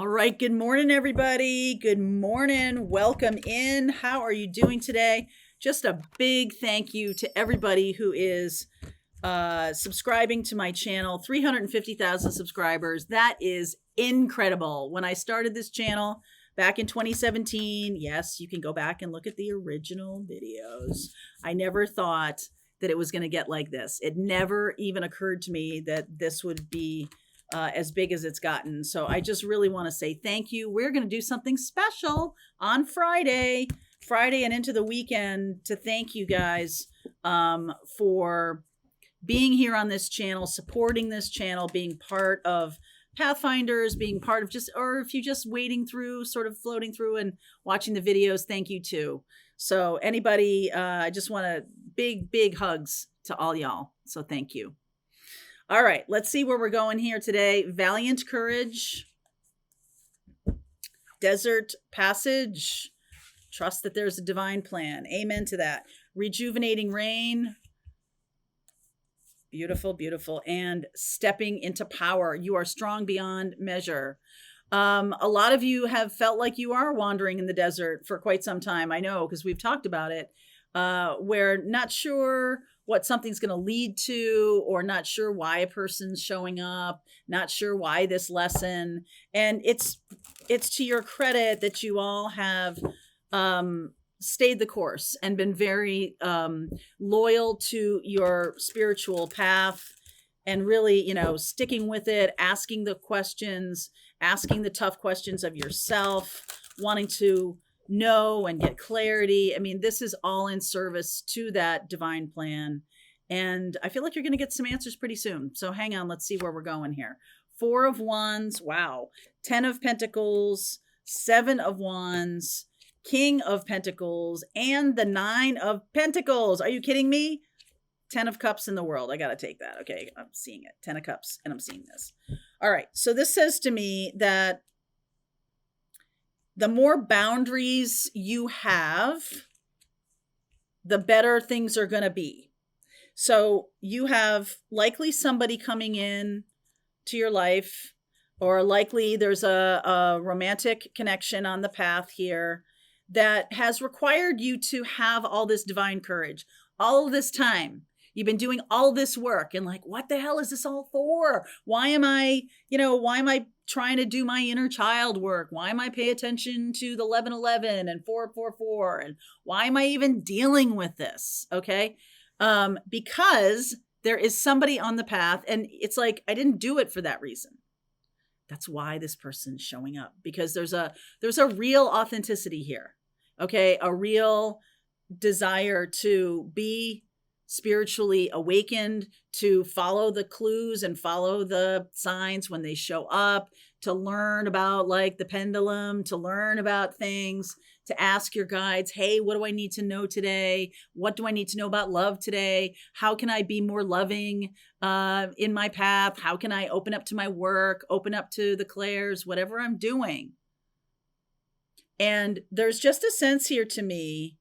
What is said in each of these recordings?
All right. Good morning, everybody. Good morning. Welcome in. How are you doing today? Just a big thank you to everybody who is subscribing to my channel. 350,000 subscribers. That is incredible. When I started this channel back in 2017, yes, you can go back and look at the original videos. I never thought that it was going to get like this. It never even occurred to me that this would be as big as it's gotten. So I just really want to say thank you. We're going to do something special on Friday and into the weekend to thank you guys for being here on this channel, supporting this channel, being part of Pathfinders, being part of or if you're just wading through, sort of floating through and watching the videos, thank you too. So anybody, I just want to big hugs to all y'all. So thank you. All right, let's see where we're going here today. Valiant Courage, Desert Passage, Trust that there's a divine plan. Amen to that. Rejuvenating Rain, beautiful, beautiful. And Stepping into Power. You are strong beyond measure. A lot of you have felt like you are wandering in the desert for quite some time. I know, because we've talked about it. We're not sure what something's going to lead to, or not sure why a person's showing up, not sure why this lesson. And it's to your credit that you all have stayed the course and been very loyal to your spiritual path, and really, sticking with it, asking the questions, asking the tough questions of yourself, wanting to know and get clarity. I mean, this is all in service to that divine plan. And I feel like you're going to get some answers pretty soon. So hang on, let's see where we're going here. 4 of Wands. Wow. 10 of Pentacles, 7 of Wands, King of Pentacles, and the 9 of Pentacles. Are you kidding me? 10 of Cups in the world. I got to take that. Okay. I'm seeing it. 10 of Cups, and I'm seeing this. All right. So this says to me that the more boundaries you have, the better things are going to be. So you have likely somebody coming in to your life, or likely there's a romantic connection on the path here that has required you to have all this divine courage all of this time. You've been doing all this work and like, what the hell is this all for? Why am I trying to do my inner child work? Why am I paying attention to the 1111 and 444? And why am I even dealing with this? Okay. Because there is somebody on the path, and it's like, I didn't do it for that reason. That's why this person's showing up, because there's a real authenticity here. Okay. A real desire to be spiritually awakened, to follow the clues and follow the signs when they show up, to learn about like the pendulum, to learn about things, to ask your guides, hey, what do I need to know today? What do I need to know about love today? How can I be more loving in my path? How can I open up to my work, open up to the clairs, whatever I'm doing? And there's just a sense here to me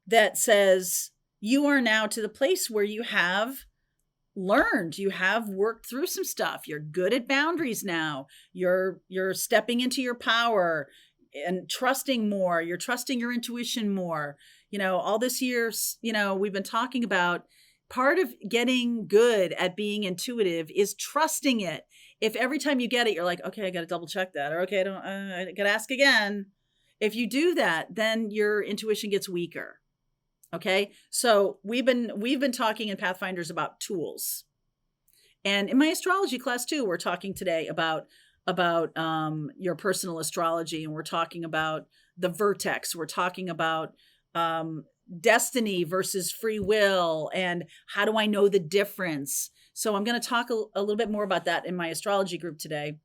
that says, you are now to the place where you have learned, you have worked through some stuff. You're good at boundaries now. You're stepping into your power and trusting more. You're trusting your intuition more. All this year, we've been talking about part of getting good at being intuitive is trusting it. If every time you get it, you're like, okay, I got to double check that, or okay, I got to ask again. If you do that, then your intuition gets weaker. Okay. So we've been talking in Pathfinders about tools, and in my astrology class too, we're talking today about your personal astrology, and we're talking about the vertex. We're talking about destiny versus free will, and how do I know the difference? So I'm going to talk a little bit more about that in my astrology group today.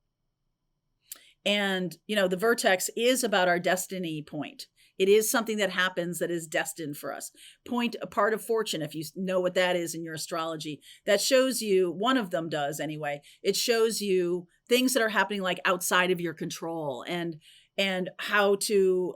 And the vertex is about our destiny point. It is something that happens that is destined for us. A part of fortune, if you know what that is in your astrology, that shows you, one of them does anyway, it shows you things that are happening like outside of your control, and how to,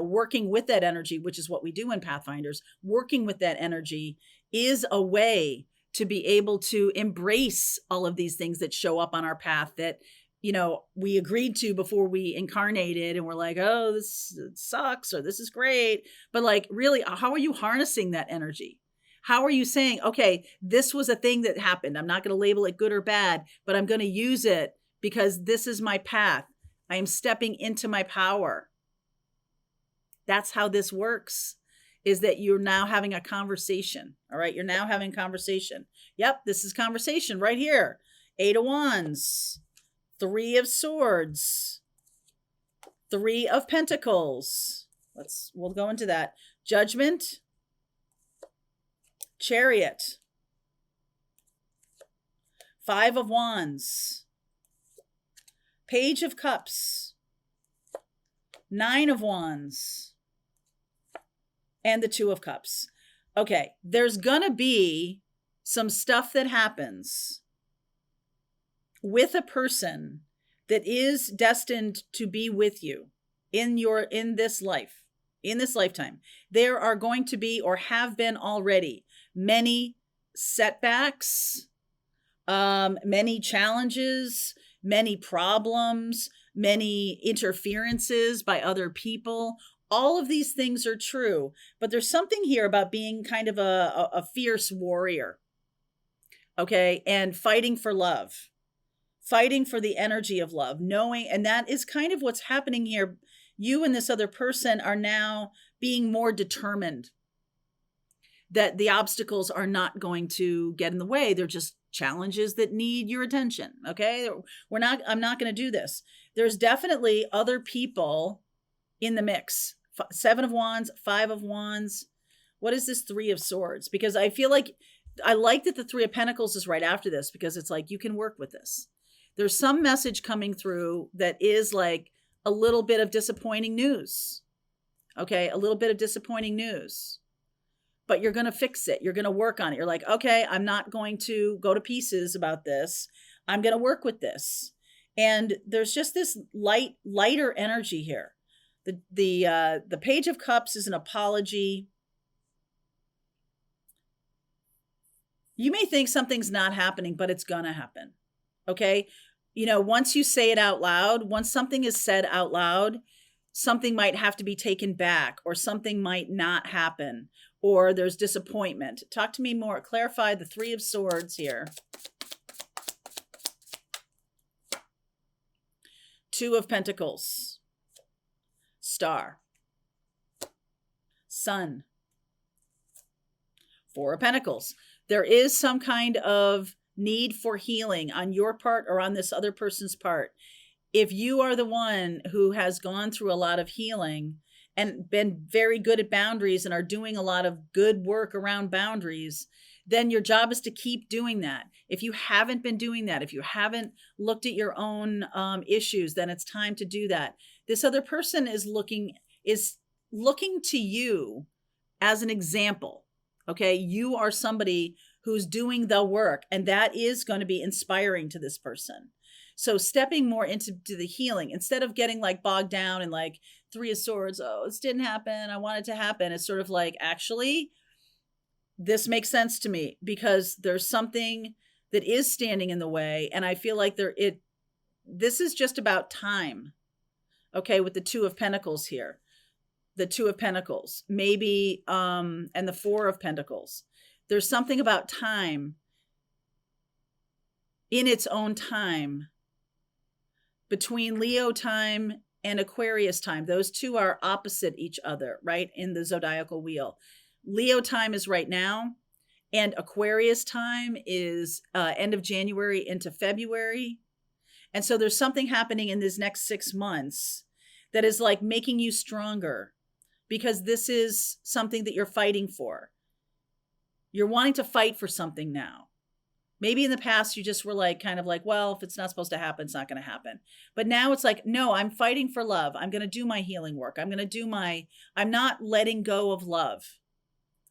working with that energy, which is what we do in Pathfinders. Working with that energy is a way to be able to embrace all of these things that show up on our path that we agreed to before we incarnated, and we're like, oh, this sucks, or this is great. But like, really, how are you harnessing that energy? How are you saying, okay, this was a thing that happened. I'm not going to label it good or bad, but I'm going to use it because this is my path. I am stepping into my power. That's how this works, is that you're now having a conversation. All right. You're now having conversation. Yep. This is conversation right here. 8 of Wands, 3 of Swords, 3 of Pentacles. We'll go into that. Judgment, Chariot, 5 of Wands, Page of Cups, 9 of Wands, and the 2 of Cups. Okay, there's gonna be some stuff that happens with a person that is destined to be with you in this lifetime. There are going to be, or have been already, many setbacks, many challenges, many problems, many interferences by other people. All of these things are true, but there's something here about being kind of a fierce warrior, okay, and fighting for love, fighting for the energy of love, knowing, and that is kind of what's happening here. You and this other person are now being more determined that the obstacles are not going to get in the way. They're just challenges that need your attention. Okay. I'm not going to do this. There's definitely other people in the mix. 7 of Wands, 5 of Wands. What is this 3 of Swords? Because I feel like I like that the 3 of Pentacles is right after this, because it's like, you can work with this. There's some message coming through that is like a little bit of disappointing news. Okay. A little bit of disappointing news. But you're going to fix it. You're going to work on it. You're like, okay, I'm not going to go to pieces about this. I'm going to work with this. And there's just this lighter energy here. The Page of Cups is an apology. You may think something's not happening, but it's going to happen. Okay. Once you say it out loud, once something is said out loud, something might have to be taken back, or something might not happen, or there's disappointment. Talk to me more. Clarify the 3 of Swords here. 2 of Pentacles. Star. Sun. 4 of Pentacles. There is some kind of need for healing on your part or on this other person's part. If you are the one who has gone through a lot of healing and been very good at boundaries and are doing a lot of good work around boundaries, then your job is to keep doing that. If you haven't been doing that, if you haven't looked at your own issues, then it's time to do that. This other person is looking to you as an example. Okay. You are somebody who's doing the work, and that is going to be inspiring to this person. So stepping more into the healing, instead of getting like bogged down in like 3 of Swords. Oh, this didn't happen. I want it to happen. It's sort of like, actually, this makes sense to me because there's something that is standing in the way. And I feel like this is just about time. Okay. With the 2 of Pentacles here, the 2 of Pentacles, maybe, and the 4 of Pentacles. There's something about time, in its own time, between Leo time and Aquarius time. Those two are opposite each other, right? In the zodiacal wheel. Leo time is right now, and Aquarius time is end of January into February. And so there's something happening in these next 6 months that is like making you stronger, because this is something that you're fighting for. You're wanting to fight for something now. Maybe in the past, you just were like, kind of like, well, if it's not supposed to happen, it's not going to happen. But now it's like, no, I'm fighting for love. I'm going to do my healing work. I'm not letting go of love.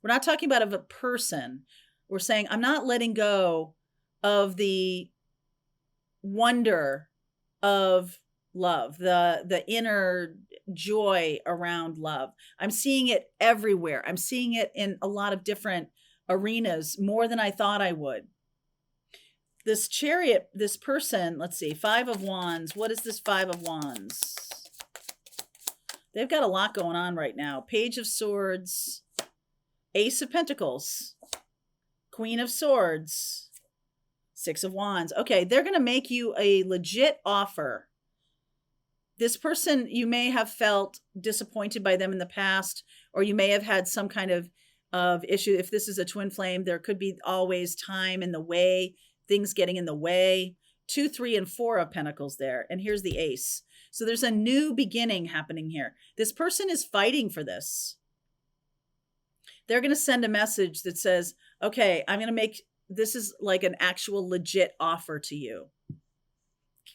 We're not talking about of a person. We're saying, I'm not letting go of the wonder of love, the inner joy around love. I'm seeing it everywhere. I'm seeing it in a lot of different arenas, more than I thought I would. this Chariot, this person, let's see, Five of Wands. What is this Five of Wands? They've got a lot going on right now. Page of Swords, Ace of Pentacles, Queen of Swords, Six of Wands. Okay, they're going to make you a legit offer. This person, you may have felt disappointed by them in the past, or you may have had some kind of issue. If this is a twin flame, there could be always time in the way, things getting in the way. 2, 3, and 4 of Pentacles there. And here's the Ace. So there's a new beginning happening here. This person is fighting for this. They're going to send a message that says, okay, I'm going to make, this is like an actual legit offer to you.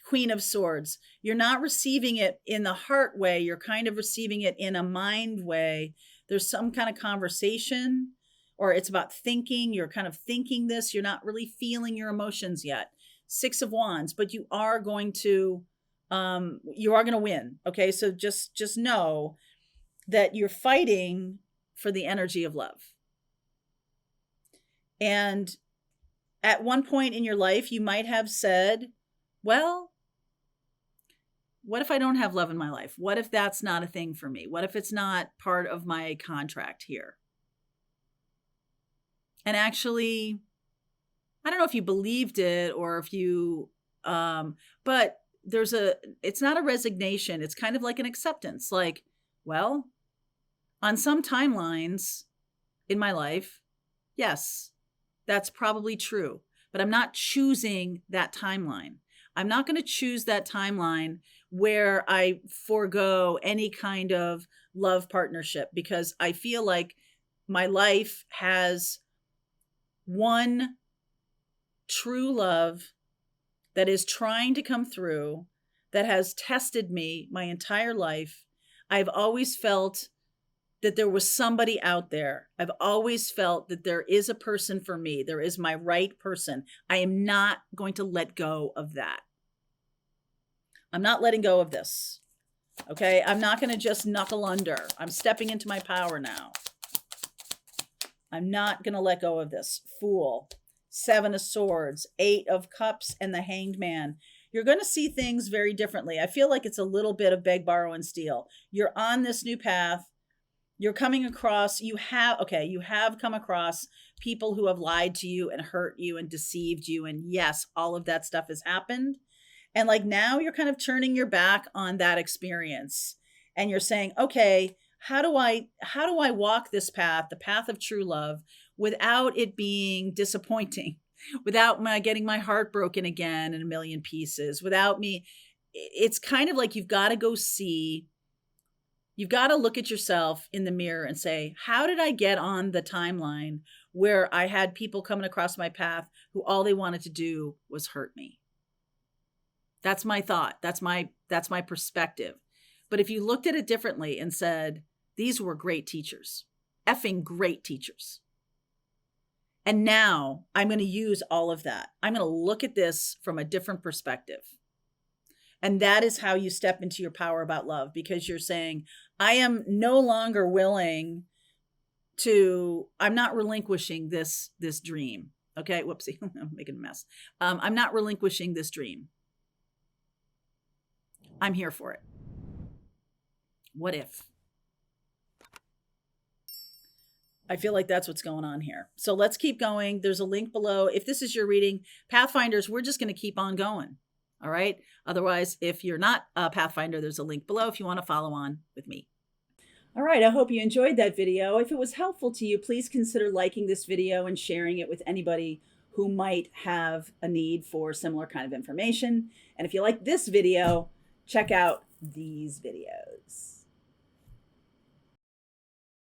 Queen of Swords. You're not receiving it in the heart way. You're kind of receiving it in a mind way. There's some kind of conversation, or it's about thinking. You're kind of thinking this. You're not really feeling your emotions yet. Six of Wands, but you are going to win. Okay. So just know that you're fighting for the energy of love. And at one point in your life, you might have said, well, what if I don't have love in my life? What if that's not a thing for me? What if it's not part of my contract here? And actually, I don't know if you believed it or if you, but it's not a resignation. It's kind of like an acceptance. Like, well, on some timelines in my life, yes, that's probably true, but I'm not choosing that timeline. I'm not going to choose that timeline where I forego any kind of love partnership, because I feel like my life has one true love that is trying to come through, that has tested me my entire life. I've always felt that there was somebody out there. I've always felt that there is a person for me. There is my right person. I am not going to let go of that. I'm not letting go of this. Okay. I'm not going to just knuckle under. I'm stepping into my power now. I'm not going to let go of this. Fool. 7 of Swords, 8 of Cups, and the Hanged Man. You're going to see things very differently. I feel like it's a little bit of beg, borrow, and steal. You're on this new path. You're coming across, you have come across people who have lied to you and hurt you and deceived you. And yes, all of that stuff has happened. And like now you're kind of turning your back on that experience. And you're saying, okay, how do I walk this path, the path of true love, without it being disappointing, without my getting my heart broken again in a million pieces, without me. It's kind of like you've got to go see. You've got to look at yourself in the mirror and say, how did I get on the timeline where I had people coming across my path who all they wanted to do was hurt me? That's my thought. That's my perspective. But if you looked at it differently and said, these were great teachers, effing great teachers. And now I'm going to use all of that. I'm going to look at this from a different perspective. And that is how you step into your power about love, because you're saying, I am no longer willing to, I'm not relinquishing this dream. Okay. Whoopsie. I'm making a mess. I'm not relinquishing this dream. I'm here for it. What if? I feel like that's what's going on here. So let's keep going. There's a link below. If this is your reading, Pathfinders, we're just going to keep on going. All right. Otherwise, if you're not a Pathfinder, there's a link below if you want to follow on with me. All right. I hope you enjoyed that video. If it was helpful to you, please consider liking this video and sharing it with anybody who might have a need for similar kind of information. And if you like this video, check out these videos.